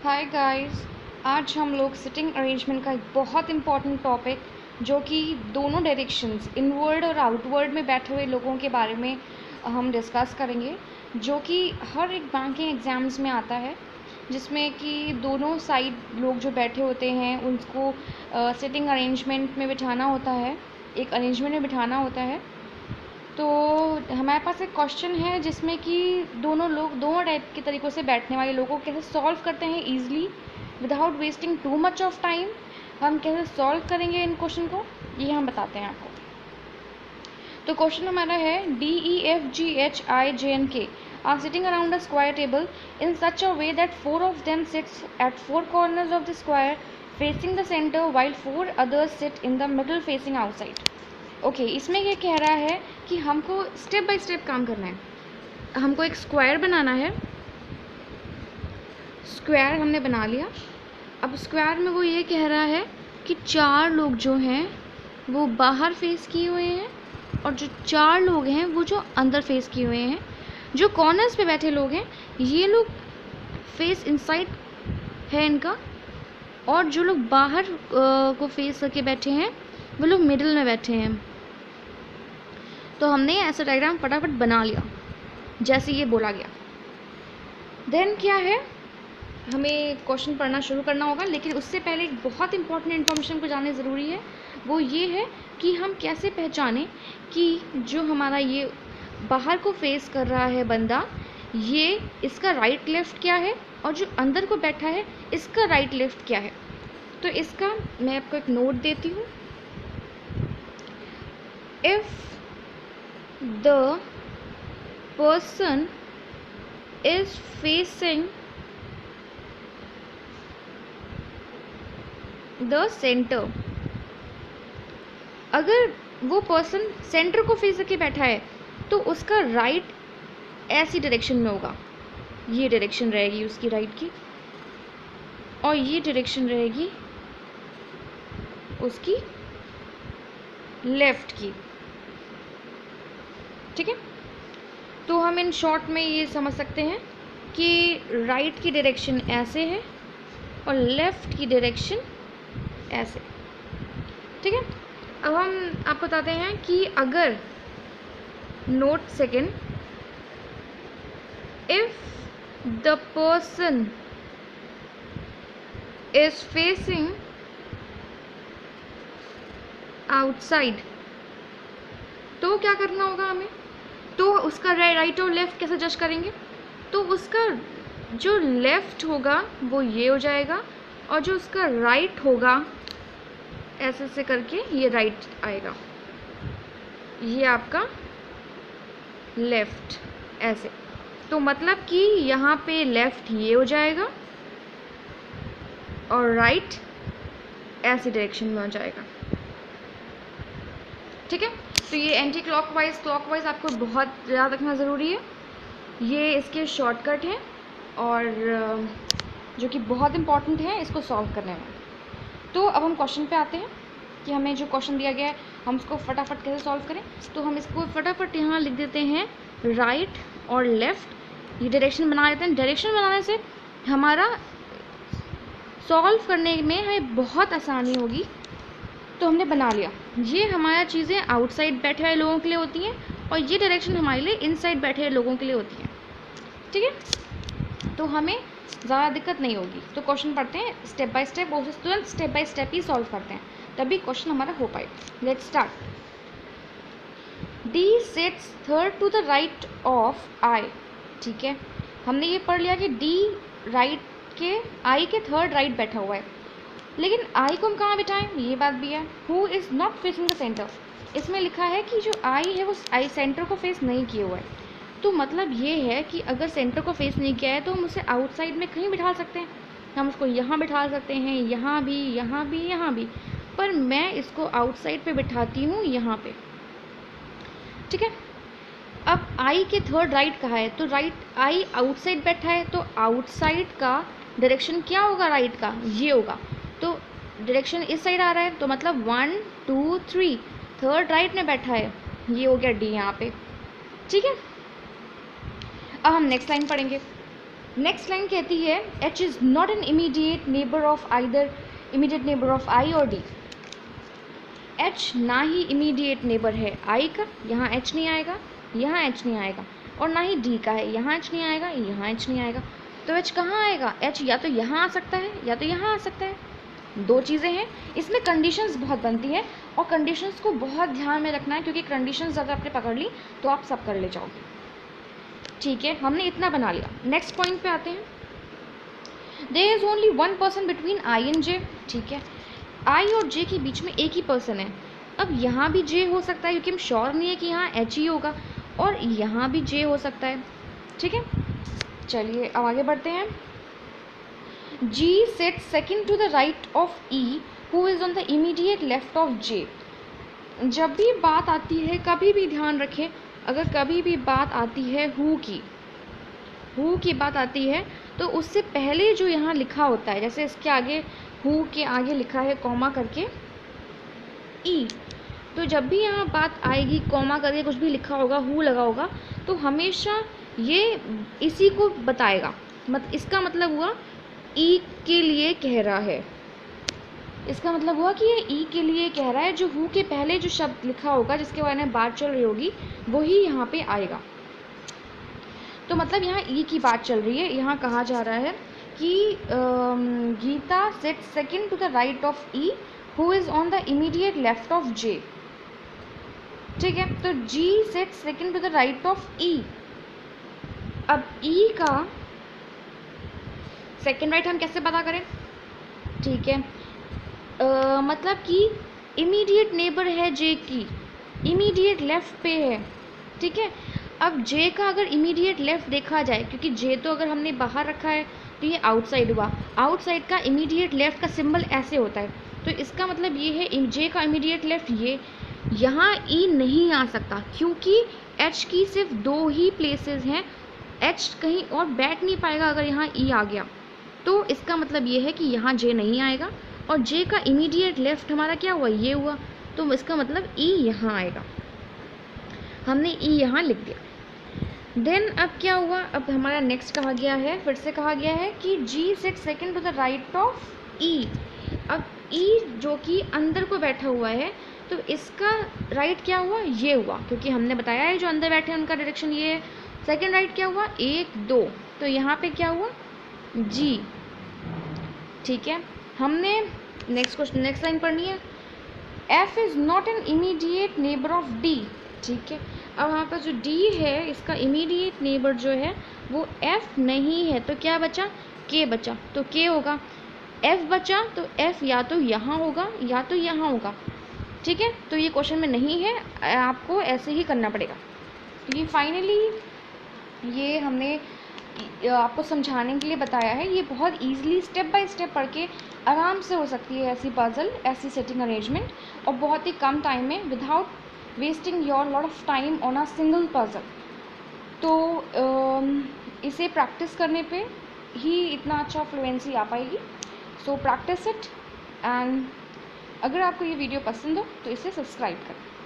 Hi guys. आज हम लोग सिटिंग अरेंजमेंट का एक बहुत इम्पॉर्टेंट टॉपिक जो कि दोनों डायरेक्शंस इनवर्ड और आउटवर्ड में बैठे हुए लोगों के बारे में हम डिस्कस करेंगे, जो कि हर एक बैंकिंग एग्ज़ाम्स में आता है, जिसमें कि दोनों साइड लोग जो बैठे होते हैं उनको सिटिंग अरेंजमेंट में बिठाना होता है, एक अरेंजमेंट में बिठाना होता है। तो हमारे पास एक क्वेश्चन है जिसमें कि दोनों लोग दोनों टाइप के तरीक़ों से बैठने वाले लोगों को कैसे सॉल्व करते हैं easily without wasting too much of time. हम कैसे सॉल्व करेंगे इन क्वेश्चन को, ये हम बताते हैं आपको। तो क्वेश्चन हमारा है DEFGHIJNK are sitting around a square table in such a way that 4 of them sits at 4 corners of the square facing the center while 4 others sit in the middle facing outside। Okay, इसमें ये कह रहा है कि हमको step by step काम करना है। हमको एक स्क्वायर बनाना है। स्क्वायर हमने बना लिया। अब स्क्वायर में वो ये कह रहा है कि 4 लोग जो हैं वो बाहर फेस किए हुए हैं और जो 4 लोग हैं वो जो अंदर फेस किए हुए हैं। जो कॉर्नर्स पे बैठे लोग हैं ये लोग फेस इनसाइड है इनका, और जो लोग बाहर को फेस करके बैठे हैं वो लोग मिडिल में बैठे हैं। तो हमने ऐसा डायग्राम फटाफट बना लिया जैसे ये बोला गया। देन क्या है, हमें क्वेश्चन पढ़ना शुरू करना होगा, लेकिन उससे पहले एक बहुत इंपॉर्टेंट इन्फॉर्मेशन को जानना ज़रूरी है। वो ये है कि हम कैसे पहचानें कि जो हमारा ये बाहर को फेस कर रहा है बंदा, ये इसका राइट लेफ़्ट क्या है और जो अंदर को बैठा है इसका राइट लेफ़्ट क्या है। तो इसका मैं आपको एक नोट देती हूँ। If the person is facing the center, अगर वो पर्सन सेंटर को फेस करके बैठा है तो उसका राइट ऐसी डायरेक्शन में होगा, ये डायरेक्शन रहेगी उसकी राइट की, और ये डायरेक्शन रहेगी उसकी लेफ़्ट की। ठीक है, तो हम इन शॉर्ट में ये समझ सकते हैं कि राइट की डायरेक्शन ऐसे है और लेफ़्ट की डायरेक्शन ऐसे। ठीक है, अब हम आपको बताते हैं कि अगर note second, if the person is facing outside, तो क्या करना होगा हमें, तो उसका राइट और लेफ़्ट कैसे जज करेंगे। तो उसका जो लेफ़्ट होगा वो ये हो जाएगा और जो उसका राइट होगा ऐसे से करके ये राइट आएगा, ये आपका लेफ़्ट ऐसे। तो मतलब कि यहाँ पे लेफ़्ट ये हो जाएगा और राइट ऐसी डायरेक्शन में हो जाएगा। ठीक है, तो ये एंटी क्लॉकवाइज क्लॉकवाइज आपको बहुत याद रखना ज़रूरी है। ये इसके शॉर्टकट हैं और जो कि बहुत इम्पॉर्टेंट है इसको सॉल्व करने में। तो अब हम क्वेश्चन पे आते हैं कि हमें जो क्वेश्चन दिया गया है हम उसको फटाफट कैसे सॉल्व करें। तो हम इसको फटाफट यहाँ लिख देते हैं राइट और लेफ़्ट, ये डायरेक्शन बना देते हैं। डायरेक्शन बनाने से हमारा सॉल्व करने में हमें बहुत आसानी होगी। तो हमने बना लिया, ये हमारा चीज़ें आउटसाइड बैठे हुए लोगों के लिए होती हैं और ये डायरेक्शन हमारे लिए इनसाइड बैठे हुए लोगों के लिए होती हैं। ठीक है, तो हमें ज़्यादा दिक्कत नहीं होगी। तो क्वेश्चन पढ़ते हैं स्टेप बाय स्टेप, और तुरंत step by step he solve करते हैं, तभी क्वेश्चन हमारा हो पाए। Let's start. D sits third to the right of I। ठीक है, हमने ये पढ़ लिया कि D राइट के I के थर्ड राइट बैठा हुआ है, लेकिन आई को हम कहाँ बिठाएं, ये बात भी है। Who is not facing the centre, इसमें लिखा है कि जो आई है वो आई सेंटर को फेस नहीं किए हुआ है। तो मतलब ये है कि अगर सेंटर को फेस नहीं किया है तो हम उसे आउटसाइड में कहीं बिठा सकते हैं। हम उसको यहाँ बिठा सकते हैं, यहाँ भी, यहाँ भी, यहाँ भी, पर मैं इसको आउटसाइड पे बिठाती हूँ, यहाँ पे। ठीक है, अब आई के थर्ड राइट कहाँ है, तो राइट आई आउटसाइड बैठा है, तो आउटसाइड का डायरेक्शन क्या होगा, राइट का ये होगा। तो डायरेक्शन इस साइड आ रहा है, तो मतलब 1 2 3 थर्ड राइट में बैठा है, ये हो गया D यहाँ पे। ठीक है, अब हम नेक्स्ट लाइन पढ़ेंगे। नेक्स्ट लाइन कहती है H is not an immediate neighbour of either immediate neighbour of I और D। H ना ही इमीडिएट नेबर है I का, यहाँ H नहीं आएगा, यहाँ H नहीं आएगा, और ना ही D का है, यहाँ H नहीं आएगा, यहाँ H नहीं आएगा। तो H कहाँ आएगा? H या तो यहाँ आ सकता है या तो यहाँ आ सकता है, दो चीज़ें हैं। इसमें कंडीशंस बहुत बनती है और कंडीशंस को बहुत ध्यान में रखना है, क्योंकि कंडीशंस अगर आपने पकड़ ली तो आप सब कर ले जाओगे। ठीक है, हमने इतना बना लिया। नेक्स्ट पॉइंट पे आते हैं। There is only one person between I and J। ठीक है, I और J के बीच में एक ही पर्सन है। अब यहाँ भी J हो सकता है, क्योंकि हम श्योर नहीं है कि यहाँ H ही होगा, और यहाँ भी J हो सकता है। ठीक है, चलिए अब आगे बढ़ते हैं। G sits second to the right of E, who is on the immediate left of J। जब भी बात आती है, कभी भी ध्यान रखें, अगर कभी भी बात आती है हु की बात आती है, तो उससे पहले जो यहाँ लिखा होता है, जैसे इसके आगे हु के आगे लिखा है कॉमा करके ई, तो जब भी यहाँ बात आएगी कॉमा करके कुछ भी लिखा होगा, हु लगा होगा, तो हमेशा ये इसी को बताएगा। इसका मतलब हुआ ई के लिए कह रहा है, इसका मतलब हुआ कि ये ई के लिए कह रहा है। जो हु के पहले जो शब्द लिखा होगा, जिसके बारे में बात चल रही होगी, वही यहाँ पे आएगा। तो मतलब यहाँ ई की बात चल रही है। यहाँ कहा जा रहा है कि Geeta sit second to the right of E, who is on the immediate left of J. ठीक है, तो G sit second to the right of E. अब ई का सेकंड राइट हम कैसे पता करें? ठीक है, मतलब कि इमीडिएट नेबर है जे की, इमीडिएट लेफ़्ट पे है। ठीक है, अब जे का अगर इमीडिएट लेफ़्ट देखा जाए, क्योंकि जे तो अगर हमने बाहर रखा है तो ये आउटसाइड हुआ, आउटसाइड का इमीडिएट लेफ़्ट का सिंबल ऐसे होता है, तो इसका मतलब ये है जे का इमीडिएट लेफ़्ट ये। यहाँ ई नहीं आ सकता, क्योंकि एच की सिर्फ दो ही प्लेसेस हैं, एच कहीं और बैठ नहीं पाएगा अगर यहाँ ई आ गया। तो इसका मतलब ये है कि यहाँ जे नहीं आएगा, और जे का इमीडिएट लेफ़्ट हमारा क्या हुआ? ये हुआ, तो इसका मतलब ई यहाँ आएगा। हमने ई यहाँ लिख दिया। देन अब क्या हुआ? अब हमारा नेक्स्ट कहा गया है, फिर से कहा गया है कि G sit second to the right of E. अब ई जो कि अंदर को बैठा हुआ है, तो इसका राइट क्या हुआ? ये हुआ, क्योंकि हमने बताया है जो अंदर बैठे हैं उनका डायरेक्शन ये है। सेकेंड राइट क्या हुआ? 1 2, तो यहाँ पे क्या हुआ? जी। ठीक है, हमने नेक्स्ट लाइन पढ़नी है। F is not an immediate neighbour of D। ठीक है, अब हमारे पास जो D है, इसका इमीडिएट नेबर जो है वो F नहीं है, तो क्या बचा? K बचा, तो K होगा। F बचा, तो F या तो यहाँ होगा या तो यहाँ होगा। ठीक है, तो ये क्वेश्चन में नहीं है, आपको ऐसे ही करना पड़ेगा। ये फाइनली ये हमने आपको समझाने के लिए बताया है। ये बहुत ईजिली स्टेप बाय स्टेप पढ़ के आराम से हो सकती है ऐसी पजल, ऐसी सेटिंग अरेंजमेंट, और बहुत ही कम टाइम में, without wasting your lot of time on a single puzzle. तो इसे प्रैक्टिस करने पे ही इतना अच्छा फ्लुएंसी आ पाएगी। सो प्रैक्टिस इट, एंड अगर आपको ये वीडियो पसंद हो तो इसे सब्सक्राइब करें।